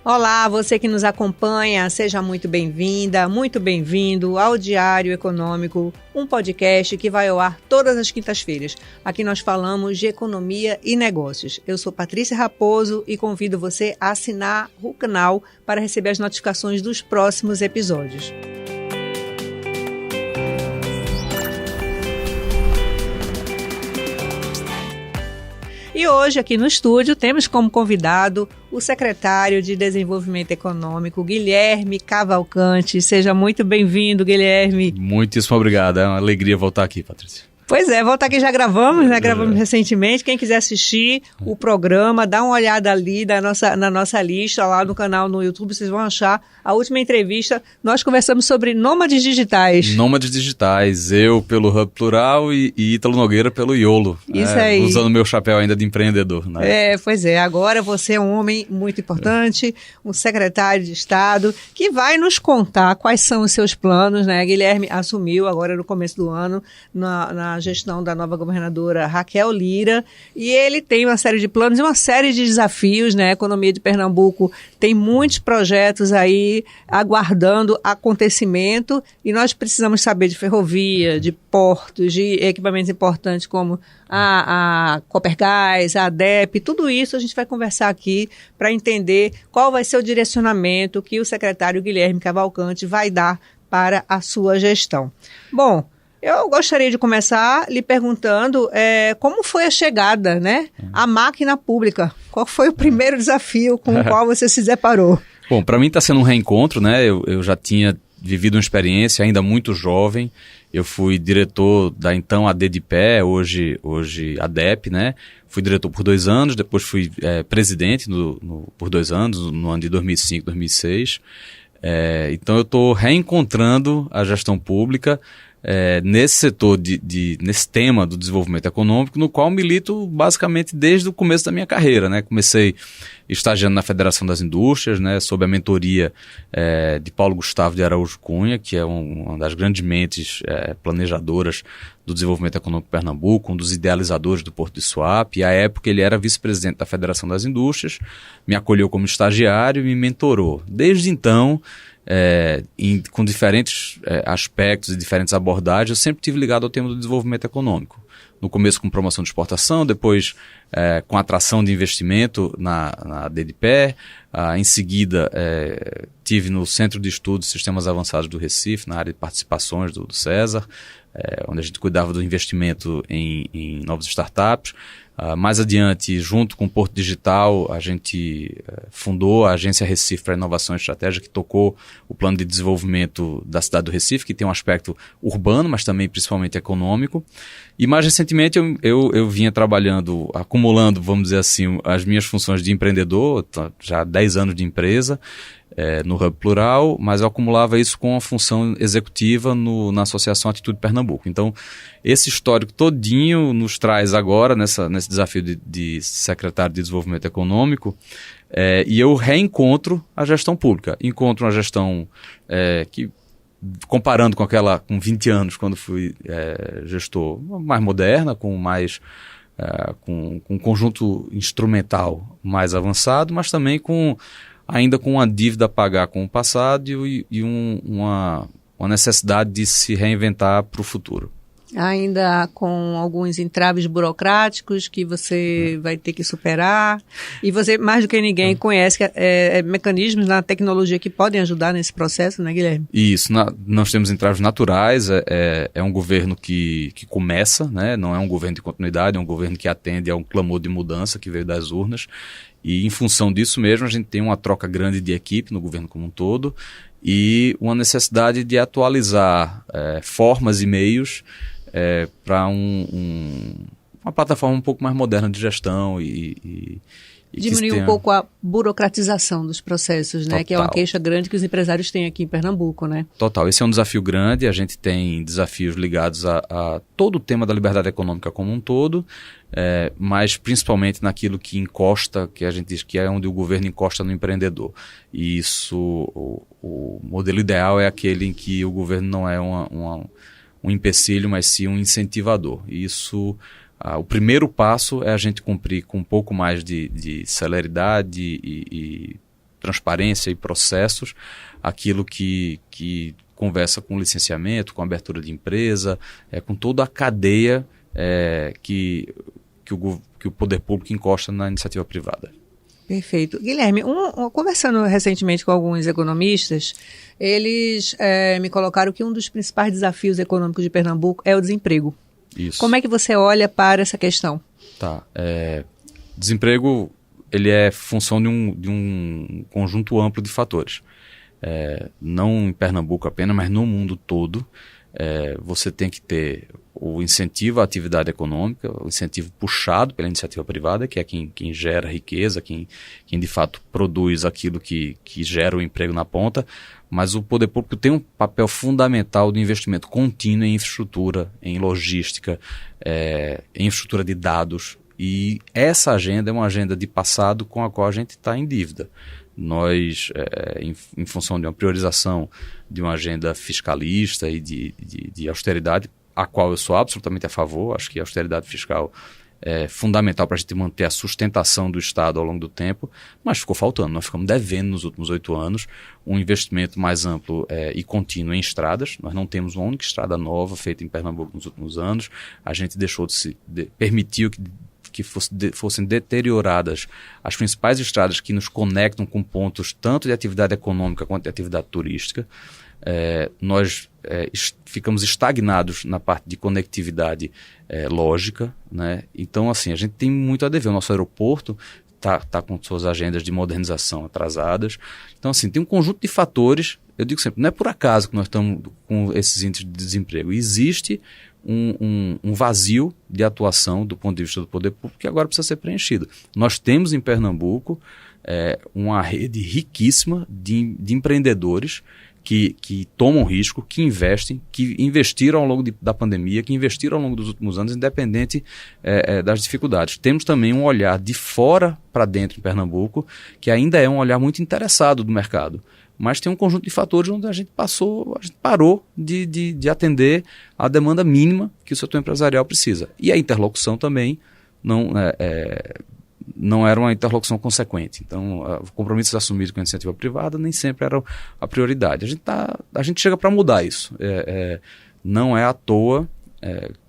Olá, você que nos acompanha, seja muito bem-vinda, muito bem-vindo ao Diário Econômico, um podcast que vai ao ar todas as quintas-feiras. Aqui nós falamos de economia e negócios. Eu sou Patrícia Raposo e convido você a assinar o canal para receber as notificações dos próximos episódios. E hoje, aqui no estúdio, temos como convidado o secretário de Desenvolvimento Econômico, Guilherme Cavalcante. Seja muito bem-vindo, Guilherme. Muitíssimo obrigado. É uma alegria voltar aqui, Patrícia. Pois é, volta aqui, já gravamos, né? Gravamos recentemente. Quem quiser assistir o programa, dá uma olhada ali na nossa lista, lá no canal no YouTube, vocês vão achar a última entrevista. Nós conversamos sobre nômades digitais. Nômades digitais, eu pelo Hub Plural e Ítalo Nogueira pelo Iolo. Isso aí. Usando meu chapéu ainda de empreendedor. Né? Pois é. Agora você é um homem muito importante, um secretário de Estado, que vai nos contar quais são os seus planos, né? Guilherme assumiu agora no começo do ano, na gestão da nova governadora Raquel Lira, e ele tem uma série de planos e uma série de desafios, né? A economia de Pernambuco tem muitos projetos aí aguardando acontecimento, e nós precisamos saber de ferrovia, de portos, de equipamentos importantes como a Copergás, a ADEP, tudo isso a gente vai conversar aqui para entender qual vai ser o direcionamento que o secretário Guilherme Cavalcante vai dar para a sua gestão. Bom, eu gostaria de começar lhe perguntando como foi a chegada, né, à máquina pública. Qual foi o primeiro desafio com o qual você se deparou? Bom, para mim está sendo um reencontro, né? Eu já tinha vivido uma experiência ainda muito jovem. Eu fui diretor da então ADEPE, hoje ADEP, né? Fui diretor por 2 anos, depois fui presidente por 2 anos, no ano de 2005, 2006. Então eu estou reencontrando a gestão pública nesse setor, nesse tema do desenvolvimento econômico, no qual milito basicamente desde o começo da minha carreira, né? Comecei estagiando na Federação das Indústrias, né? Sob a mentoria de Paulo Gustavo de Araújo Cunha, que é uma das grandes mentes planejadoras do desenvolvimento econômico de Pernambuco, um dos idealizadores do Porto de Suape, e à época ele era vice-presidente da Federação das Indústrias, me acolheu como estagiário e me mentorou. Desde então, com diferentes aspectos e diferentes abordagens, eu sempre tive ligado ao tema do desenvolvimento econômico. No começo com promoção de exportação, depois com atração de investimento na DDPE, em seguida tive no Centro de Estudos e Sistemas Avançados do Recife, na área de participações do César, onde a gente cuidava do investimento em novas startups. Mais adiante, junto com o Porto Digital, a gente fundou a Agência Recife para Inovação e Estratégia, que tocou o plano de desenvolvimento da cidade do Recife, que tem um aspecto urbano, mas também principalmente econômico. E mais recentemente eu vinha trabalhando, acumulando, vamos dizer assim, as minhas funções de empreendedor, já há 10 anos de empresa, no Hub Plural, mas eu acumulava isso com a função executiva na Associação Atitude Pernambuco. Então, esse histórico todinho nos traz agora, nesse desafio de secretário de Desenvolvimento Econômico, e eu reencontro a gestão pública. Encontro uma gestão que, comparando com 20 anos, quando fui gestor mais moderna, com um conjunto instrumental mais avançado, mas também ainda com uma dívida a pagar com o passado e uma necessidade de se reinventar para o futuro. Ainda com alguns entraves burocráticos que você vai ter que superar. E você, mais do que ninguém, conhece mecanismos na tecnologia que podem ajudar nesse processo, né, Guilherme? Isso, nós temos entraves naturais, é um governo que começa, né? Não é um governo de continuidade, é um governo que atende a um clamor de mudança que veio das urnas. E em função disso mesmo, a gente tem uma troca grande de equipe no governo como um todo e uma necessidade de atualizar formas e meios para uma plataforma um pouco mais moderna de gestão e diminuir um pouco a burocratização dos processos, né? Total. Que é uma queixa grande que os empresários têm aqui em Pernambuco, né? Total, esse é um desafio grande, a gente tem desafios ligados a todo o tema da liberdade econômica como um todo, mas principalmente naquilo que encosta, que a gente diz que é onde o governo encosta no empreendedor. E isso, o modelo ideal é aquele em que o governo não é um empecilho, mas sim um incentivador. E isso... o primeiro passo é a gente cumprir com um pouco mais de celeridade e transparência e processos, aquilo que conversa com licenciamento, com abertura de empresa, com toda a cadeia que o poder público encosta na iniciativa privada. Perfeito. Guilherme, conversando recentemente com alguns economistas, eles me colocaram que um dos principais desafios econômicos de Pernambuco é o desemprego. Isso. Como é que você olha para essa questão? Tá. Desemprego, ele é função de um conjunto amplo de fatores. Não em Pernambuco apenas, mas no mundo todo. Você tem que ter o incentivo à atividade econômica, o incentivo puxado pela iniciativa privada, que é quem gera riqueza, quem de fato produz aquilo que gera o emprego na ponta, mas o poder público tem um papel fundamental de investimento contínuo em infraestrutura, em logística, em infraestrutura de dados, e essa agenda é uma agenda de passado com a qual a gente está em dívida. Nós, em função de uma priorização de uma agenda fiscalista e de austeridade, a qual eu sou absolutamente a favor, acho que a austeridade fiscal é fundamental para a gente manter a sustentação do Estado ao longo do tempo, mas ficou faltando. Nós ficamos devendo nos últimos 8 anos um investimento mais amplo e contínuo em estradas. Nós não temos uma única estrada nova feita em Pernambuco nos últimos anos. A gente deixou permitiu que fossem deterioradas as principais estradas que nos conectam com pontos tanto de atividade econômica quanto de atividade turística. Nós ficamos estagnados na parte de conectividade lógica, né? Então, assim, a gente tem muito a dever. O nosso aeroporto está com suas agendas de modernização atrasadas. Então, assim, tem um conjunto de fatores. Eu digo sempre, não é por acaso que nós estamos com esses índices de desemprego. Existe um vazio de atuação do ponto de vista do poder público que agora precisa ser preenchido. Nós temos em Pernambuco uma rede riquíssima de empreendedores que tomam risco, que investem, que investiram ao longo da pandemia, que investiram ao longo dos últimos anos, independente das dificuldades. Temos também um olhar de fora para dentro em Pernambuco, que ainda é um olhar muito interessado do mercado. Mas tem um conjunto de fatores onde a gente parou de atender a demanda mínima que o setor empresarial precisa. E a interlocução também não era uma interlocução consequente. Então, compromissos assumidos com a iniciativa privada nem sempre eram a prioridade. A gente chega para mudar isso. Não é à toa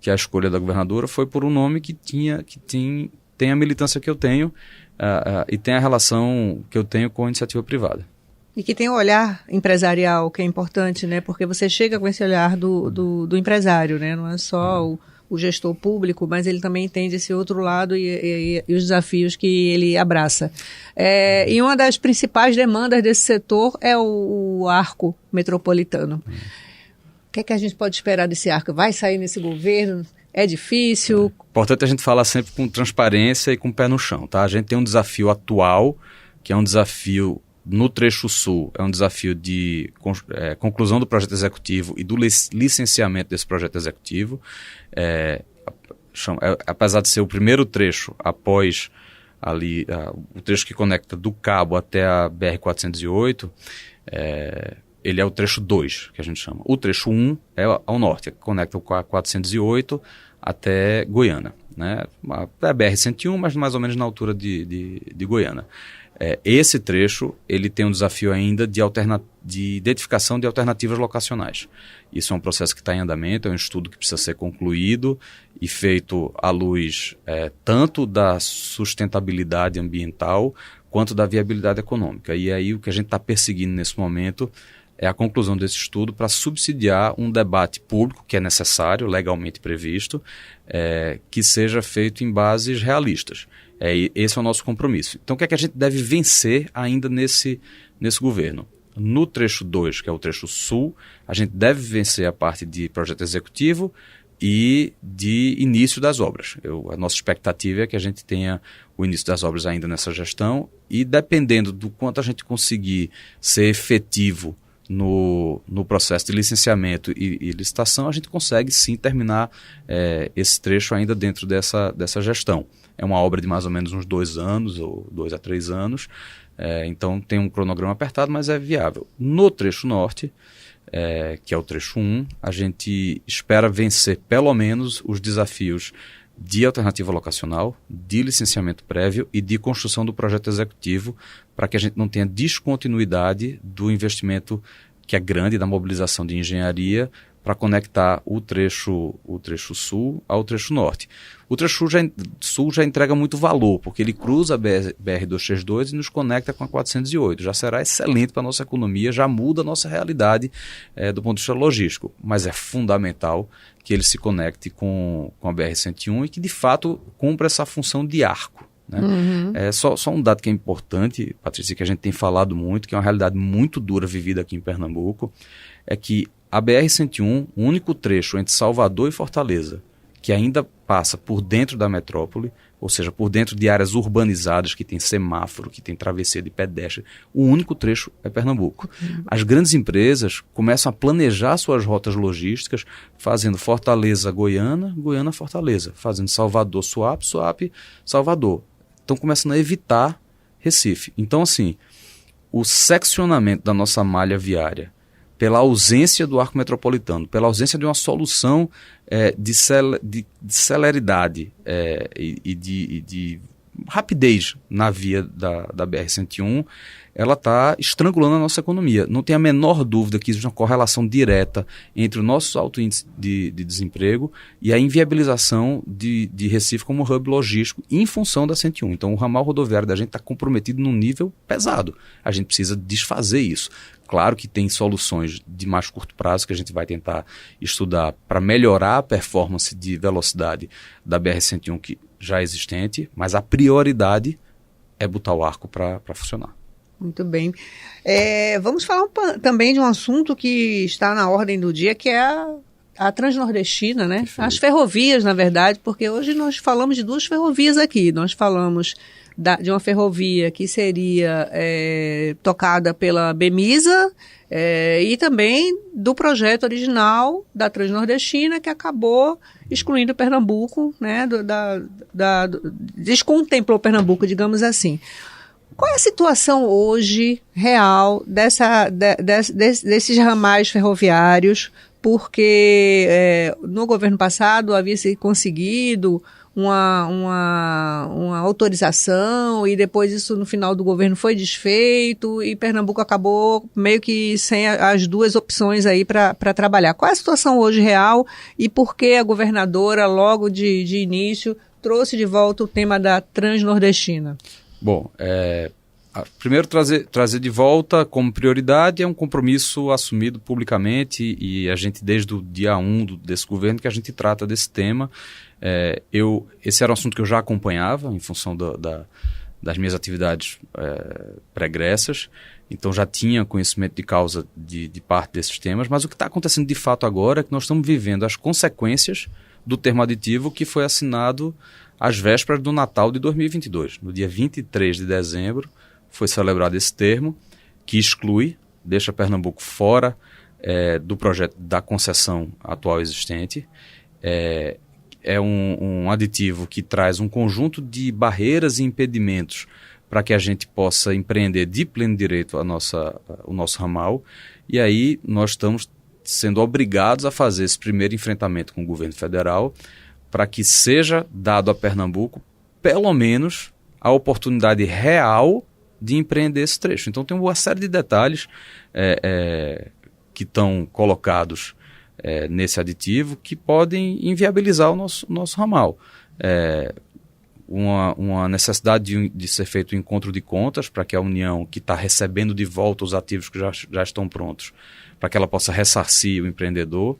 que a escolha da governadora foi por um nome que tem a militância que eu tenho e tem a relação que eu tenho com a iniciativa privada. E que tem o olhar empresarial, que é importante, né? Porque você chega com esse olhar do empresário, né? Não é só o gestor público, mas ele também entende esse outro lado e os desafios que ele abraça. E uma das principais demandas desse setor é o arco metropolitano. O que é que a gente pode esperar desse arco? Vai sair nesse governo? É difícil? Importante a gente falar sempre com transparência e com o pé no chão, tá? A gente tem um desafio atual, que é um desafio no trecho sul, é um desafio de conclusão do projeto executivo e do licenciamento desse projeto executivo. Apesar de ser o primeiro trecho após ali, o trecho que conecta do Cabo até a BR-408, ele é o trecho 2, que a gente chama. O trecho 1 é ao norte, que conecta com a 408 até Goiânia, né? É a BR-101, mas mais ou menos na altura de Goiânia. Esse trecho ele tem um desafio ainda de identificação de alternativas locacionais. Isso é um processo que está em andamento, é um estudo que precisa ser concluído e feito à luz tanto da sustentabilidade ambiental quanto da viabilidade econômica. E aí o que a gente está perseguindo nesse momento é a conclusão desse estudo para subsidiar um debate público que é necessário, legalmente previsto, que seja feito em bases realistas. Esse é o nosso compromisso. Então, o que é que a gente deve vencer ainda nesse governo? No trecho 2, que é o trecho sul, a gente deve vencer a parte de projeto executivo e de início das obras. A nossa expectativa é que a gente tenha o início das obras ainda nessa gestão e, dependendo do quanto a gente conseguir ser efetivo no processo de licenciamento e licitação, a gente consegue sim terminar esse trecho ainda dentro dessa gestão. É uma obra de mais ou menos uns 2 anos, ou 2 a 3 anos, então tem um cronograma apertado, mas é viável. No trecho norte, que é o trecho 1, a gente espera vencer pelo menos os desafios de alternativa locacional, de licenciamento prévio e de construção do projeto executivo, para que a gente não tenha descontinuidade do investimento que é grande, da mobilização de engenharia, para conectar o trecho sul ao trecho norte. O trecho sul já entrega muito valor, porque ele cruza a BR-232 e nos conecta com a 408. Já será excelente para a nossa economia, já muda a nossa realidade do ponto de vista logístico. Mas é fundamental que ele se conecte com a BR-101 e que, de fato, cumpra essa função de arco. Né? Só um dado que é importante, Patrícia, que a gente tem falado muito, que é uma realidade muito dura vivida aqui em Pernambuco, é que a BR-101, o único trecho entre Salvador e Fortaleza, que ainda passa por dentro da metrópole, ou seja, por dentro de áreas urbanizadas que tem semáforo, que tem travessia de pedestre, o único trecho é Pernambuco. As grandes empresas começam a planejar suas rotas logísticas fazendo Fortaleza-Goiânia, Goiânia-Fortaleza, fazendo Salvador-Suape, Suape-Salvador. Estão começando a evitar Recife. Então, assim, o seccionamento da nossa malha viária, pela ausência do arco metropolitano, pela ausência de uma solução de celeridade e de rapidez na via da BR-101, ela está estrangulando a nossa economia. Não tem a menor dúvida que existe uma correlação direta entre o nosso alto índice de desemprego e a inviabilização de Recife como hub logístico em função da 101. Então, o ramal rodoviário da gente está comprometido num nível pesado. A gente precisa desfazer isso. Claro que tem soluções de mais curto prazo que a gente vai tentar estudar para melhorar a performance de velocidade da BR-101 que já é existente, mas a prioridade é botar o arco para funcionar. Muito bem. Vamos falar também de um assunto que está na ordem do dia, que é a Transnordestina, né? As ferrovias, na verdade, porque hoje nós falamos de duas ferrovias aqui. Nós falamos de uma ferrovia que seria tocada pela BMISA e também do projeto original da Transnordestina, que acabou excluindo Pernambuco, né? Descontemplou Pernambuco, digamos assim. Qual é a situação hoje real desses ramais ferroviários? Porque no governo passado havia se conseguido uma autorização e depois isso no final do governo foi desfeito e Pernambuco acabou meio que sem as duas opções aí para trabalhar. Qual é a situação hoje real e por que a governadora logo de início trouxe de volta o tema da Transnordestina? Bom, primeiro trazer de volta como prioridade é um compromisso assumido publicamente e a gente desde o dia 1 desse governo que a gente trata desse tema. Esse era um assunto que eu já acompanhava em função das minhas atividades pregressas, então já tinha conhecimento de causa de parte desses temas, mas o que está acontecendo de fato agora é que nós estamos vivendo as consequências do termo aditivo que foi assinado às vésperas do Natal de 2022. No dia 23 de dezembro foi celebrado esse termo que deixa Pernambuco fora do projeto da concessão atual existente. É um aditivo que traz um conjunto de barreiras e impedimentos para que a gente possa empreender de pleno direito o nosso ramal. E aí nós estamos sendo obrigados a fazer esse primeiro enfrentamento com o governo federal para que seja dado a Pernambuco, pelo menos, a oportunidade real de empreender esse trecho. Então tem uma série de detalhes que estão colocados nesse aditivo que podem inviabilizar o nosso ramal. Uma necessidade de ser feito um encontro de contas para que a União, que está recebendo de volta os ativos que já estão prontos, para que ela possa ressarcir o empreendedor.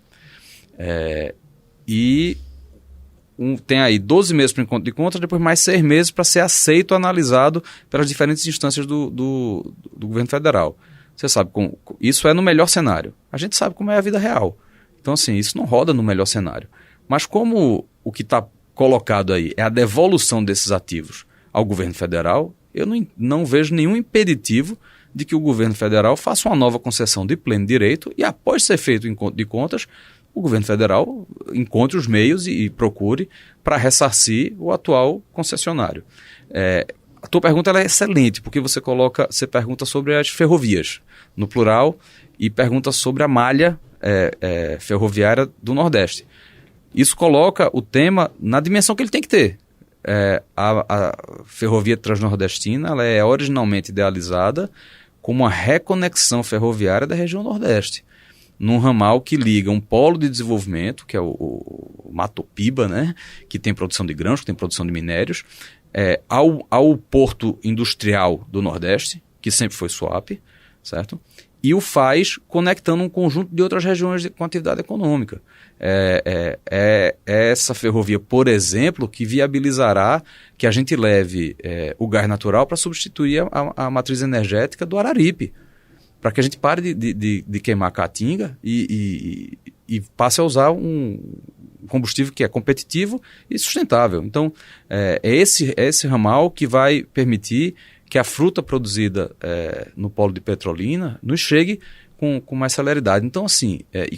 Tem aí 12 meses para o encontro de contas, depois mais 6 meses para ser aceito, analisado pelas diferentes instâncias do governo federal. Você sabe, isso é no melhor cenário. A gente sabe como é a vida real. Então, assim, isso não roda no melhor cenário. Mas como o que está colocado aí é a devolução desses ativos ao governo federal, eu não vejo nenhum impeditivo de que o governo federal faça uma nova concessão de pleno direito e, após ser feito o encontro de contas, o governo federal encontre os meios e procure para ressarcir o atual concessionário. A tua pergunta ela é excelente, porque você pergunta sobre as ferrovias, no plural, e pergunta sobre a malha ferroviária do Nordeste. Isso coloca o tema na dimensão que ele tem que ter. A ferrovia transnordestina ela é originalmente idealizada como uma reconexão ferroviária da região Nordeste, num ramal que liga um polo de desenvolvimento, que é o Matopiba, né, que tem produção de grãos, que tem produção de minérios, ao porto industrial do Nordeste, que sempre foi Suape, certo? E o faz conectando um conjunto de outras regiões com atividade econômica. Essa ferrovia, por exemplo, que viabilizará que a gente leve o gás natural para substituir a matriz energética do Araripe, para que a gente pare de queimar a caatinga e passe a usar um combustível que é competitivo e sustentável. Então, é esse ramal que vai permitir que a fruta produzida no polo de Petrolina nos chegue com mais celeridade. Então, assim, e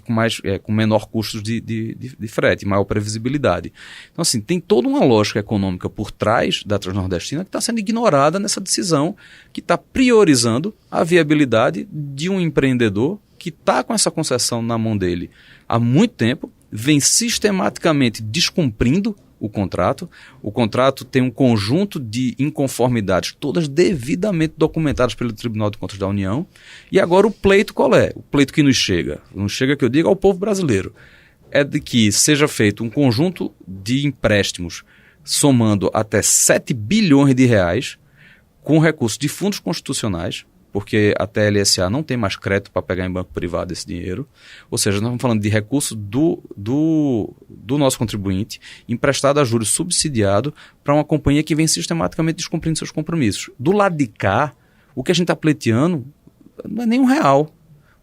com menor custos de frete, maior previsibilidade. Então, assim, tem toda uma lógica econômica por trás da Transnordestina que está sendo ignorada nessa decisão que está priorizando a viabilidade de um empreendedor que está com essa concessão na mão dele há muito tempo, vem sistematicamente descumprindo o contrato. O contrato tem um conjunto de inconformidades, todas devidamente documentadas pelo Tribunal de Contas da União. E agora o pleito qual é? O pleito que nos chega que eu digo ao povo brasileiro, é de que seja feito um conjunto de empréstimos somando até 7 bilhões de reais com recursos de fundos constitucionais, porque a TLSA não tem mais crédito para pegar em banco privado esse dinheiro. Ou seja, nós estamos falando de recurso do nosso contribuinte, emprestado a juros subsidiado para uma companhia que vem sistematicamente descumprindo seus compromissos. Do lado de cá, o que a gente está pleiteando não é nem R$1.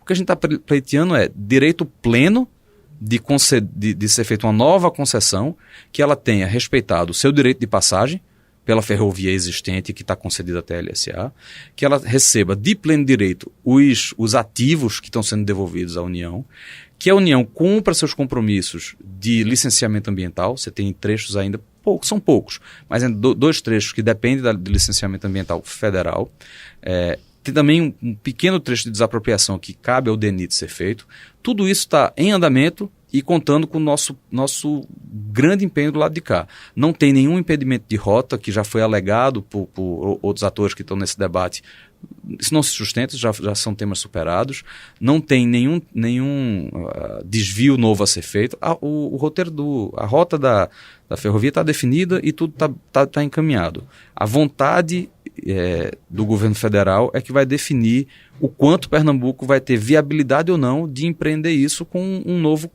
O que a gente está pleiteando é direito pleno de ser feita uma nova concessão, que ela tenha respeitado o seu direito de passagem pela ferrovia existente que está concedida à TLSA, que ela receba de pleno direito os ativos que estão sendo devolvidos à União, que a União cumpra seus compromissos de licenciamento ambiental. Você tem trechos ainda, são poucos, mas ainda 2 trechos que dependem do licenciamento ambiental federal. Tem também um pequeno trecho de desapropriação que cabe ao DENIT ser feito. Tudo isso está em andamento e contando com o nosso grande empenho do lado de cá. Não tem nenhum impedimento de rota, que já foi alegado por outros atores que estão nesse debate. Isso não se sustenta, já são temas superados. Não tem nenhum desvio novo a ser feito. O roteiro, a rota da ferrovia está definida e tudo está encaminhado. A vontade do governo federal é que vai definir o quanto Pernambuco vai ter viabilidade ou não de empreender isso com um novo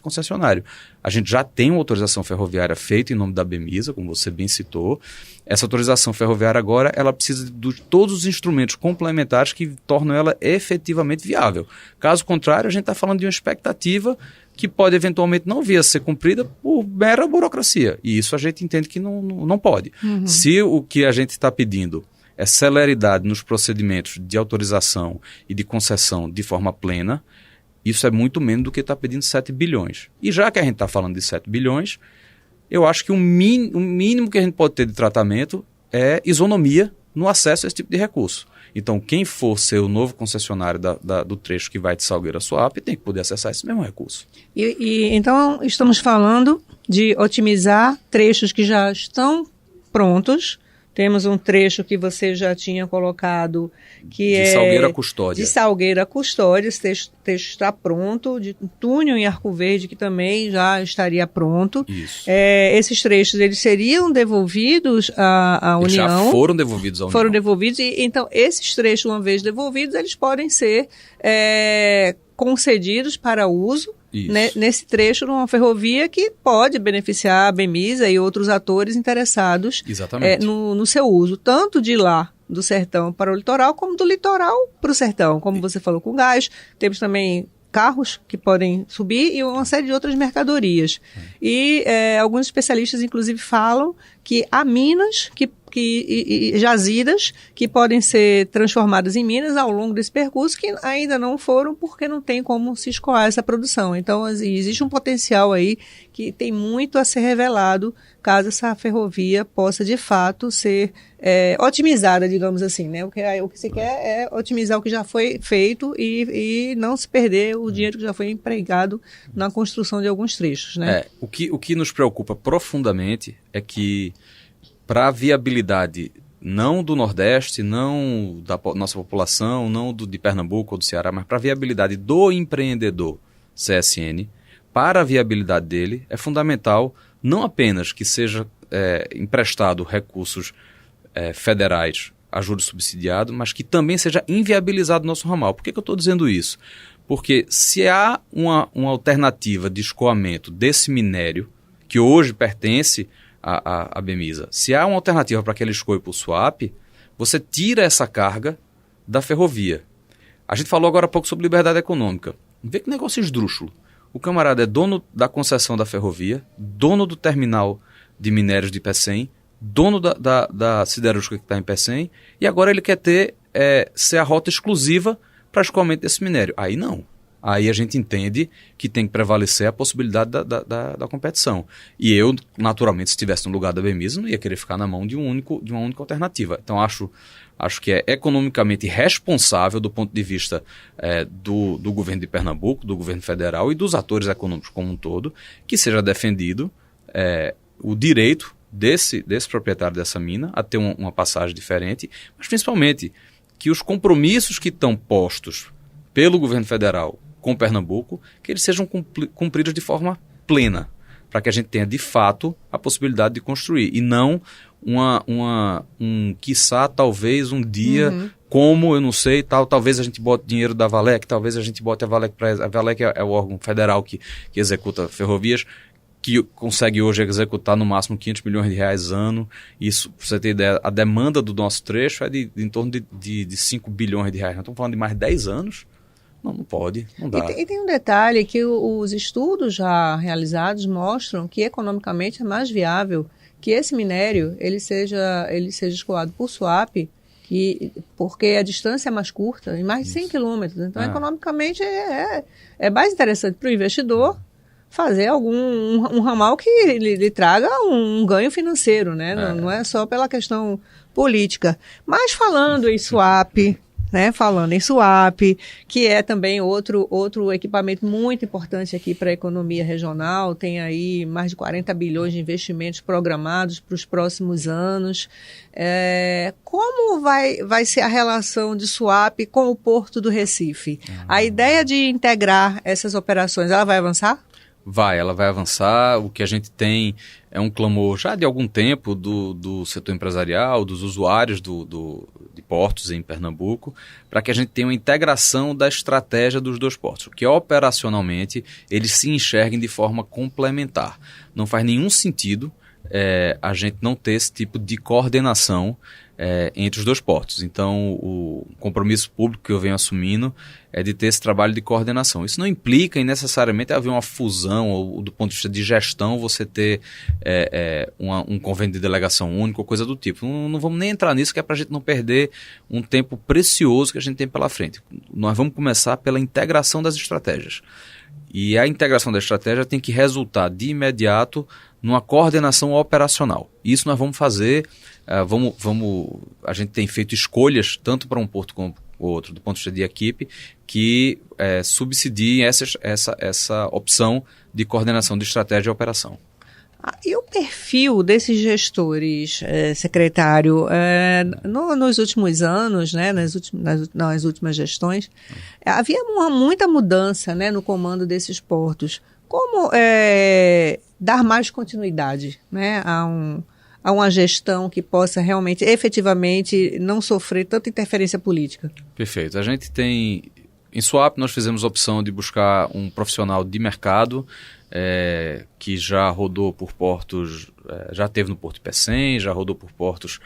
concessionário. A gente já tem uma autorização ferroviária feita em nome da BMISA, como você bem citou. Essa autorização ferroviária agora ela precisa de todos os instrumentos complementares que tornam ela efetivamente viável. Caso contrário, a gente está falando de uma expectativa que pode eventualmente não vir a ser cumprida por mera burocracia. E isso a gente entende que não pode. Uhum. Se o que a gente está pedindo é celeridade nos procedimentos de autorização e de concessão de forma plena, isso é muito menos do que está pedindo 7 bilhões. E já que a gente está falando de 7 bilhões, eu acho que o mínimo que a gente pode ter de tratamento é isonomia no acesso a esse tipo de recurso. Então, quem for ser o novo concessionário do trecho que vai de Salgueiro a Suape tem que poder acessar esse mesmo recurso. Então, estamos falando de otimizar trechos que já estão prontos. Temos um trecho que você já tinha colocado, que de Salgueiro a Custódia. De Salgueiro a Custódia, esse trecho está pronto. De Túnel em Arco Verde, que também já estaria pronto. Isso. Esses trechos, eles seriam devolvidos à União. Já foram devolvidos à União. Foram devolvidos. Então, esses trechos, uma vez devolvidos, eles podem ser concedidos para uso nesse trecho numa ferrovia que pode beneficiar a BMISA e outros atores interessados no seu uso, tanto de lá do sertão para o litoral, como do litoral para o sertão, como você falou, com gás. Temos também carros que podem subir e uma série de outras mercadorias. E alguns especialistas, inclusive, falam que há minas que jazidas que podem ser transformadas em minas ao longo desse percurso, que ainda não foram porque não tem como se escoar essa produção. Então, existe um potencial aí que tem muito a ser revelado caso essa ferrovia possa, de fato, ser otimizada, digamos assim, né? O que se quer é otimizar o que já foi feito e não se perder o dinheiro que já foi empregado na construção de alguns trechos, né? O que nos preocupa profundamente é que, para a viabilidade não do Nordeste, não da nossa população, não de Pernambuco ou do Ceará, mas para a viabilidade do empreendedor CSN, para a viabilidade dele, é fundamental não apenas que seja emprestado recursos federais a juros subsidiados, mas que também seja inviabilizado o nosso ramal. Por que eu estou dizendo isso? Porque se há uma alternativa de escoamento desse minério, que hoje pertence à Bemisa, se há uma alternativa para que ele escoe por swap, você tira essa carga da ferrovia. A gente falou agora há pouco sobre liberdade econômica. Vê que negócio esdrúxulo. O camarada é dono da concessão da ferrovia, dono do terminal de minérios de Pecém, dono da siderúrgica que está em Pecém, e agora ele quer ser a rota exclusiva para escoamento desse minério. Aí não. Aí a gente entende que tem que prevalecer a possibilidade da competição. E eu, naturalmente, se estivesse no lugar da Bemisa, não ia querer ficar na mão de uma única alternativa. Então, acho que é economicamente responsável do ponto de vista do governo de Pernambuco, do governo federal e dos atores econômicos como um todo, que seja defendido o direito desse proprietário dessa mina a ter uma passagem diferente, mas principalmente que os compromissos que estão postos pelo governo federal com Pernambuco, que eles sejam cumpridos de forma plena, para que a gente tenha de fato a possibilidade de construir, e não quiçá, talvez um dia, como, eu não sei, talvez a gente bote dinheiro da Valec, talvez a gente bote a Valec, a Valec é o órgão federal que executa ferrovias, que consegue hoje executar no máximo 500 milhões de reais ano. Isso, para você ter ideia, a demanda do nosso trecho é em torno de 5 bilhões de reais. Nós estamos falando de mais de 10 anos. Não pode, não dá. E tem um detalhe que os estudos já realizados mostram que economicamente é mais viável que esse minério ele seja escoado por swap, porque a distância é mais curta, em mais de 100 quilômetros. Então, economicamente, é mais interessante para o investidor fazer um ramal que lhe traga um ganho financeiro, né? Não é só pela questão política. Mas falando em swap, que é também outro equipamento muito importante aqui para a economia regional, tem aí mais de 40 bilhões de investimentos programados para os próximos anos. Como vai ser a relação de swap com o Porto do Recife? A ideia de integrar essas operações, ela vai avançar? Ela vai avançar. O que a gente tem é um clamor já de algum tempo do setor empresarial, dos usuários de portos em Pernambuco, para que a gente tenha uma integração da estratégia dos dois portos, que operacionalmente eles se enxerguem de forma complementar. Não faz nenhum sentido a gente não ter esse tipo de coordenação entre os dois portos. Então, o compromisso público que eu venho assumindo é de ter esse trabalho de coordenação. Isso não implica em necessariamente haver uma fusão, ou do ponto de vista de gestão, você ter um convênio de delegação único ou coisa do tipo. Não vamos nem entrar nisso, que é para a gente não perder um tempo precioso que a gente tem pela frente. Nós vamos começar pela integração das estratégias. E a integração da estratégia tem que resultar de imediato numa coordenação operacional. Isso nós vamos fazer, a gente tem feito escolhas, tanto para um porto como para o outro, do ponto de vista de equipe, que subsidiem essa opção de coordenação de estratégia e operação. E o perfil desses gestores, secretário, nos últimos anos, né, nas últimas gestões, havia muita mudança, né, no comando desses portos. Como dar mais continuidade, né, a uma gestão que possa realmente, efetivamente, não sofrer tanta interferência política? Perfeito. A gente tem, em Swap, nós fizemos a opção de buscar um profissional de mercado, que já rodou por portos, já esteve no Porto de Pecém, já rodou por portos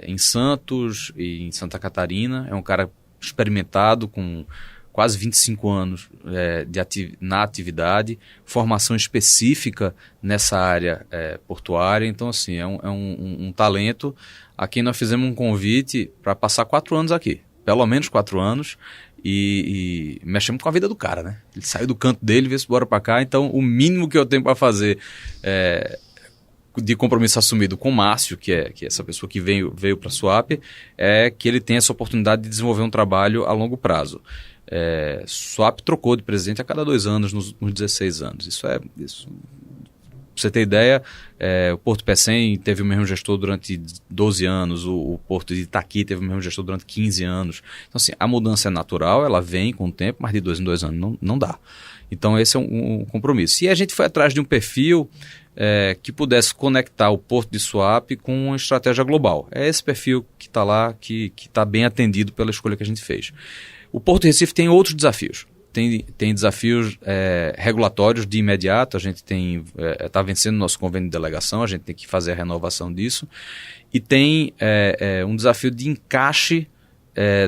em Santos e em Santa Catarina. É um cara experimentado, com quase 25 anos na atividade, formação específica nessa área portuária. Então, assim, é um talento a quem nós fizemos um convite para passar 4 anos aqui, pelo menos 4 anos, e mexemos com a vida do cara, né? Ele saiu do canto dele, veio embora para cá, então o mínimo que eu tenho para fazer de compromisso assumido com o Márcio, que é essa pessoa que veio para a SUAP, é que ele tem essa oportunidade de desenvolver um trabalho a longo prazo. SUAP trocou de presidente a cada 2 anos nos últimos 16 anos. Isso, pra você ter ideia, o Porto Pecém teve o mesmo gestor durante 12 anos, o Porto de Itaqui teve o mesmo gestor durante 15 anos. Então, assim, a mudança é natural, ela vem com o tempo, mas de 2 em 2 anos não dá. Então, esse é um compromisso. E a gente foi atrás de um perfil que pudesse conectar o Porto de Suape com uma estratégia global. É esse perfil que está lá, que está bem atendido pela escolha que a gente fez. O Porto de Recife tem outros desafios. Tem desafios regulatórios de imediato, a gente está vencendo nosso convênio de delegação, a gente tem que fazer a renovação disso, e tem um desafio de encaixe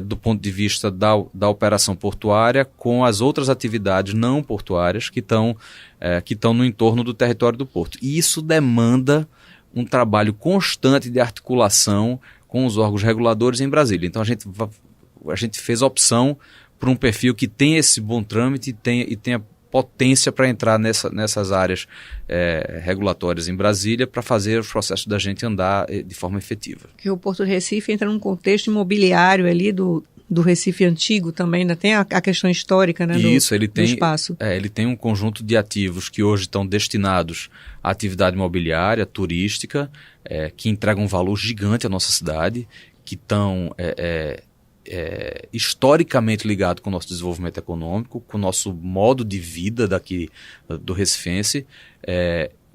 do ponto de vista da operação portuária com as outras atividades não portuárias que estão no entorno do território do porto. E isso demanda um trabalho constante de articulação com os órgãos reguladores em Brasília. Então a gente fez a opção por um perfil que tem esse bom trâmite e tenha potência para entrar nessas áreas regulatórias em Brasília para fazer os processos da gente andar de forma efetiva. Que o Porto de Recife entra num contexto imobiliário ali do Recife antigo também, ainda tem a questão histórica, né, Isso, do espaço. Ele tem um conjunto de ativos que hoje estão destinados à atividade imobiliária, turística, que entregam um valor gigante à nossa cidade, que estão historicamente ligado com o nosso desenvolvimento econômico, com o nosso modo de vida daqui do Recifense,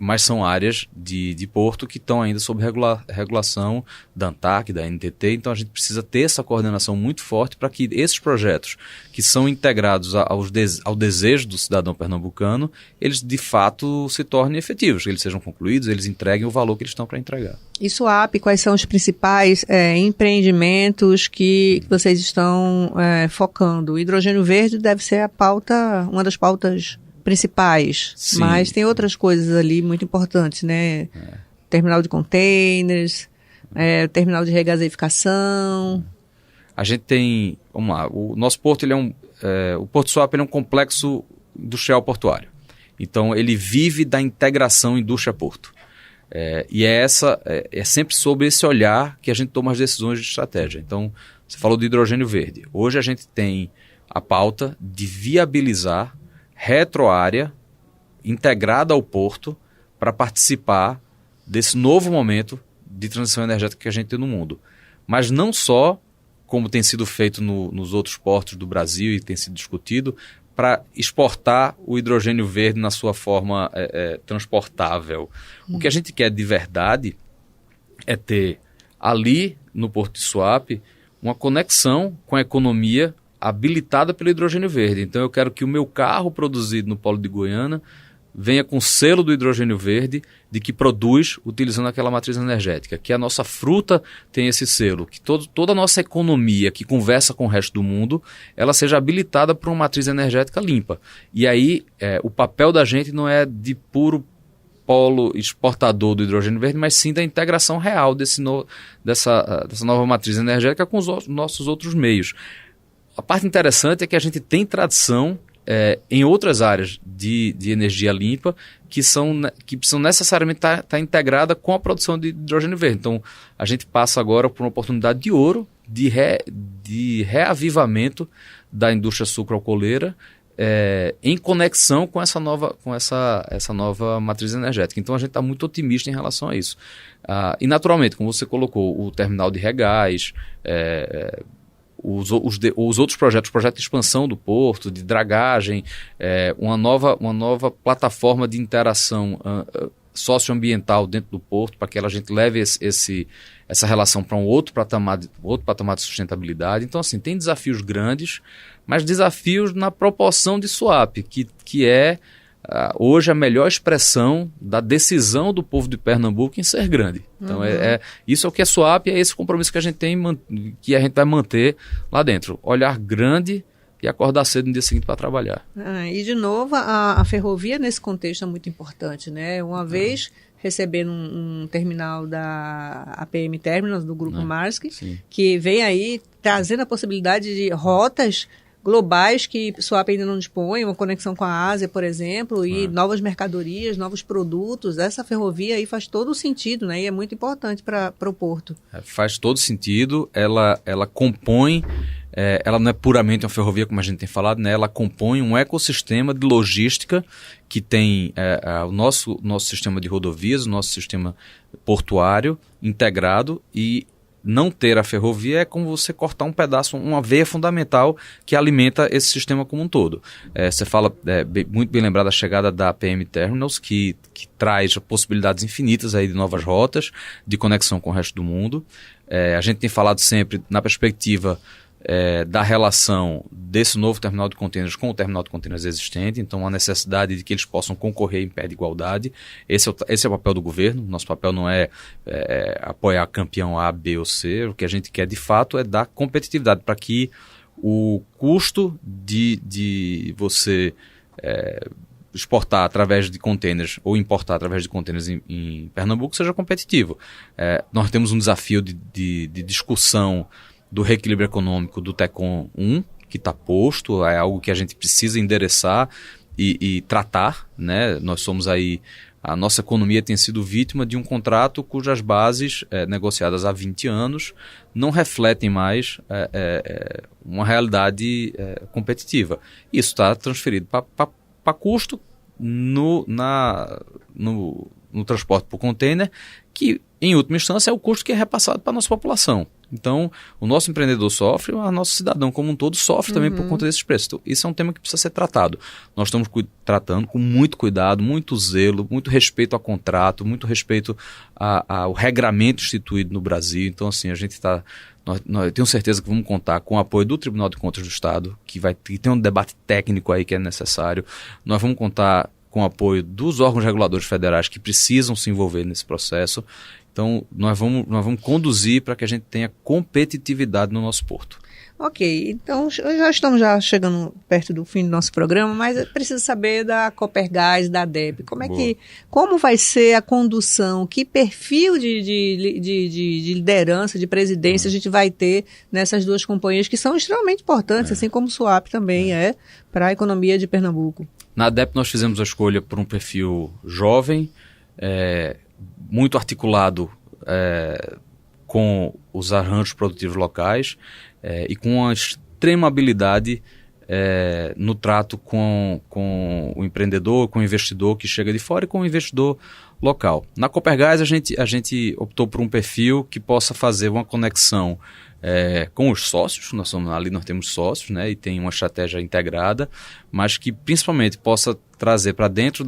mas são áreas de porto que estão ainda sob regulação da ANTAC, da NTT, então a gente precisa ter essa coordenação muito forte para que esses projetos que são integrados ao desejo do cidadão pernambucano, eles de fato se tornem efetivos, que eles sejam concluídos, eles entreguem o valor que eles estão para entregar. E SUAP, quais são os principais empreendimentos que vocês estão focando? O hidrogênio verde deve ser uma das pautas principais, sim, mas tem outras coisas ali muito importantes, né? Terminal de containers, terminal de regasificação. A gente tem, vamos lá, o nosso porto, o Porto SUAP é um complexo industrial portuário. Então ele vive da integração indústria-porto. E é sempre sobre esse olhar que a gente toma as decisões de estratégia. Então, você falou do hidrogênio verde. Hoje a gente tem a pauta de viabilizar retroárea integrada ao porto para participar desse novo momento de transição energética que a gente tem no mundo. Mas não só, como tem sido feito nos outros portos do Brasil e tem sido discutido, para exportar o hidrogênio verde na sua forma transportável. O que a gente quer de verdade é ter ali no Porto de Suape uma conexão com a economia habilitada pelo hidrogênio verde. Então eu quero que o meu carro produzido no Polo de Goiânia venha com o selo do hidrogênio verde de que produz utilizando aquela matriz energética, que a nossa fruta tem esse selo, que toda a nossa economia que conversa com o resto do mundo, ela seja habilitada por uma matriz energética limpa. E aí o papel da gente não é de puro polo exportador do hidrogênio verde, mas sim da integração real dessa nova matriz energética com os nossos outros meios. A parte interessante é que a gente tem tradição em outras áreas de energia limpa que precisam necessariamente estar integrada com a produção de hidrogênio verde. Então, a gente passa agora por uma oportunidade de ouro de reavivamento da indústria sucroalcooleira em conexão com essa nova matriz energética. Então, a gente está muito otimista em relação a isso. E, naturalmente, como você colocou, o terminal de regás, os outros projetos, o projeto de expansão do porto, de dragagem, uma nova plataforma de interação socioambiental dentro do porto, para que a gente leve essa relação para um outro patamar de sustentabilidade. Então, assim, tem desafios grandes, mas desafios na proporção de SUAP, que é hoje a melhor expressão da decisão do povo de Pernambuco em ser grande. Então, isso é o que é SUAP, é esse compromisso que a gente tem, que a gente vai manter lá dentro. Olhar grande e acordar cedo no dia seguinte para trabalhar. E, de novo, a ferrovia nesse contexto é muito importante, né? Uma vez recebendo um terminal da APM Terminals, do Grupo Maersk, que vem aí trazendo a possibilidade de rotas globais que o Suape ainda não dispõe, uma conexão com a Ásia, por exemplo, e novas mercadorias, novos produtos. Essa ferrovia aí faz todo o sentido, né? E é muito importante para o porto. Faz todo sentido, ela compõe, ela não é puramente uma ferrovia, como a gente tem falado, né? Ela compõe um ecossistema de logística que tem o nosso sistema de rodovias, o nosso sistema portuário integrado, e não ter a ferrovia é como você cortar um pedaço, uma veia fundamental que alimenta esse sistema como um todo. Você fala, muito bem lembrado, a chegada da APM Terminals, que traz possibilidades infinitas aí de novas rotas, de conexão com o resto do mundo. A gente tem falado sempre na perspectiva da relação desse novo terminal de contêineres com o terminal de contêineres existente, então a necessidade de que eles possam concorrer em pé de igualdade. Esse é o papel do governo. Nosso papel não é apoiar campeão A, B ou C. O que a gente quer de fato é dar competitividade para que o custo de você exportar através de contêineres ou importar através de contêineres em Pernambuco seja competitivo. Nós temos um desafio de discussão do reequilíbrio econômico do TECOM 1, que está posto, é algo que a gente precisa endereçar e tratar, né? Nós somos aí, a nossa economia tem sido vítima de um contrato cujas bases, negociadas há 20 anos, não refletem mais uma realidade competitiva. Isso está transferido para custo no transporte por container, que em última instância é o custo que é repassado para a nossa população. Então, o nosso empreendedor sofre, o nosso cidadão como um todo sofre também por conta desses preços. Então, isso é um tema que precisa ser tratado. Nós estamos tratando com muito cuidado, muito zelo, muito respeito ao contrato, muito respeito ao regramento instituído no Brasil. Então, assim, a gente está... Eu tenho certeza que vamos contar com o apoio do Tribunal de Contas do Estado, que tem um debate técnico aí que é necessário. Nós vamos contar com o apoio dos órgãos reguladores federais que precisam se envolver nesse processo. Então, nós vamos conduzir para que a gente tenha competitividade no nosso porto. Ok, então já estamos chegando perto do fim do nosso programa, mas eu preciso saber da Copergás, da ADEP. Como vai ser a condução, que perfil de liderança, de presidência a gente vai ter nessas duas companhias que são extremamente importantes, assim como o Suape também é para a economia de Pernambuco? Na ADEP nós fizemos a escolha por um perfil jovem, muito articulado com os arranjos produtivos locais e com uma extrema habilidade no trato com o empreendedor, com o investidor que chega de fora e com o investidor local. Na Copergás a gente optou por um perfil que possa fazer uma conexão com os sócios. Nós temos sócios, né, e tem uma estratégia integrada, mas que principalmente possa trazer para dentro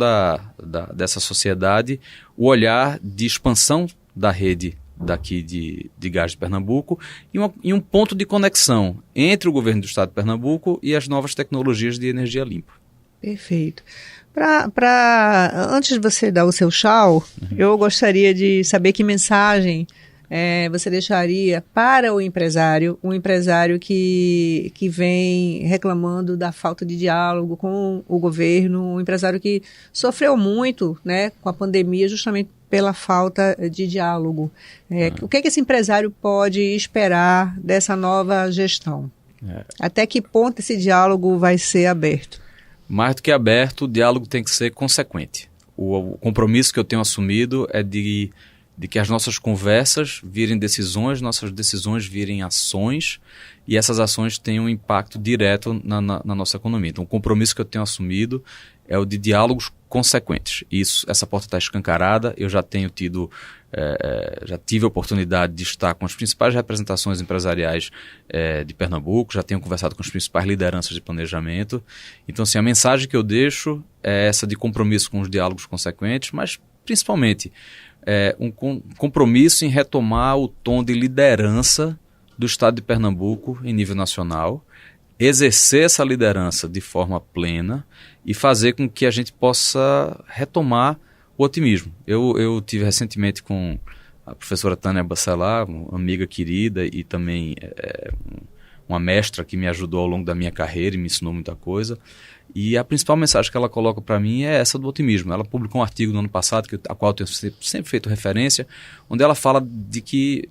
dessa sociedade o olhar de expansão da rede daqui de gás de Pernambuco e um ponto de conexão entre o governo do estado de Pernambuco e as novas tecnologias de energia limpa. Perfeito. Antes de você dar o seu tchau, eu gostaria de saber que mensagem você deixaria para um empresário que vem reclamando da falta de diálogo com o governo, um empresário que sofreu muito, né, com a pandemia justamente pela falta de diálogo. O que esse empresário pode esperar dessa nova gestão? Até que ponto esse diálogo vai ser aberto? Mais do que aberto, o diálogo tem que ser consequente. O compromisso que eu tenho assumido é de que as nossas conversas virem decisões, nossas decisões virem ações e essas ações tenham um impacto direto na nossa economia. Então, o compromisso que eu tenho assumido é o de diálogos consequentes. Essa porta está escancarada. Eu já tive a oportunidade de estar com as principais representações empresariais de Pernambuco, já tenho conversado com as principais lideranças de planejamento. Então, assim, a mensagem que eu deixo é essa de compromisso com os diálogos consequentes, mas principalmente um compromisso em retomar o tom de liderança do estado de Pernambuco em nível nacional, exercer essa liderança de forma plena e fazer com que a gente possa retomar o otimismo. Eu tive recentemente com a professora Tânia Bacelar, uma amiga querida e também uma mestra que me ajudou ao longo da minha carreira e me ensinou muita coisa. E a principal mensagem que ela coloca para mim é essa do otimismo. Ela publicou um artigo no ano passado, a qual eu tenho sempre feito referência, onde ela fala de que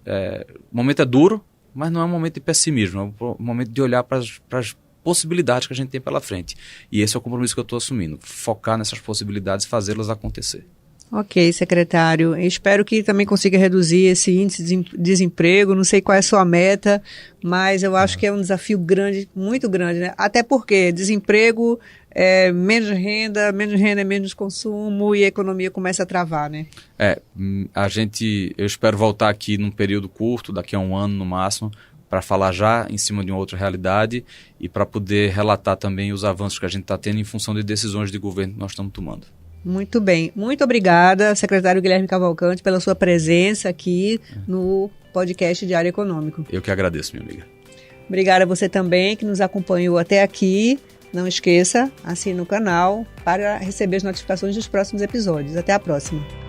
o momento é duro, mas não é um momento de pessimismo, é um momento de olhar para as possibilidades que a gente tem pela frente. E esse é o compromisso que eu estou assumindo, focar nessas possibilidades e fazê-las acontecer. Ok, secretário. Eu espero que também consiga reduzir esse índice de desemprego. Não sei qual é a sua meta, mas eu acho que é um desafio grande, muito grande, né? Até porque desemprego é menos renda é menos consumo e a economia começa a travar, né? Eu espero voltar aqui num período curto, daqui a um ano no máximo, para falar já em cima de uma outra realidade e para poder relatar também os avanços que a gente está tendo em função de decisões de governo que nós estamos tomando. Muito bem. Muito obrigada, secretário Guilherme Cavalcante, pela sua presença aqui no podcast Diário Econômico. Eu que agradeço, minha amiga. Obrigada a você também que nos acompanhou até aqui. Não esqueça, assine o canal para receber as notificações dos próximos episódios. Até a próxima.